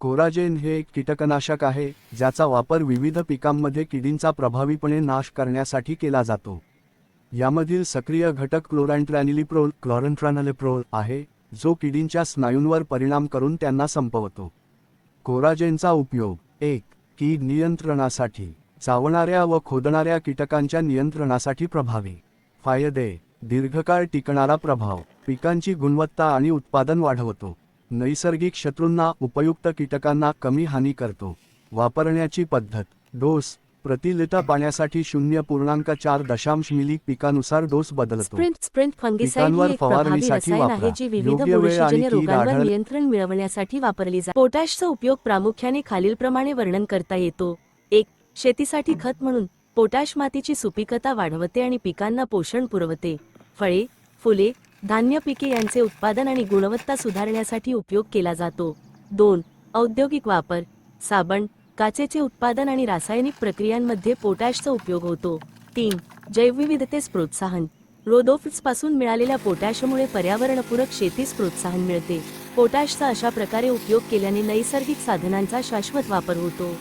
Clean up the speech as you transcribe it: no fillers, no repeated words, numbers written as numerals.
Coragen हे एक कीटकनाशक आहे ज्याचा वापर विविध पिकांमध्ये किडींचा प्रभावीपणे नाश करण्यासाठी केला जातो. यामधील सक्रिय घटक क्लोरंट्रानिलिप्रोल आहे, जो किडींच्या स्नायूंवर परिणाम करून त्यांना संपवतो. कोराजेनचा उपयोग 1. कीड नियंत्रणासाठी. चावणाऱ्या व खोदणाऱ्या कीटकांच्या नियंत्रणासाठी प्रभावी. फायदे: दीर्घकाळ टिकणारा प्रभाव, पिकांची गुणवत्ता आणि उत्पादन वाढवतो, नैसर्गिक शत्रूंना उपयुक्त कीटकांना कमी हानी करतो. वापरण्याची पद्धत: डोस प्रति लिटर पाण्यासाठी 0.4 मिली. पिकानुसार डोस बदलतो. स्प्रिंट फंगिसाइड ही एक प्रभावी रसायन आहे जी विविध बुरशीजन्य रोगांवर नियंत्रण मिळवण्यासाठी वापरली जाते. पोटॅशचा उपयोग प्रामुख्याने खालीलप्रमाणे वर्णन करता येतो. 1. शेतीसाठी खत म्हणून पोटॅश मातीची सुपीकता वाढवते आणि पिकांना पोषण पुरवते. फळे, फुले, धान्य पिके यांचे उत्पादन आणि गुणवत्ता सुधारण्यासाठी उपयोग केला जातो. 2. औद्योगिक वापर: साबण, काचेचे उत्पादन आणि रासायनिक प्रक्रियांमध्ये पोटॅशचा उपयोग होतो. 3. जैवविविधतेस प्रोत्साहन: रोडोफिट्सपासून मिळालेल्या पोटॅशमुळे पर्यावरणपूरक शेतीस प्रोत्साहन मिळते. पोटॅशचा अशा प्रकारे उपयोग केल्याने नैसर्गिक साधनांचा शाश्वत वापर होतो.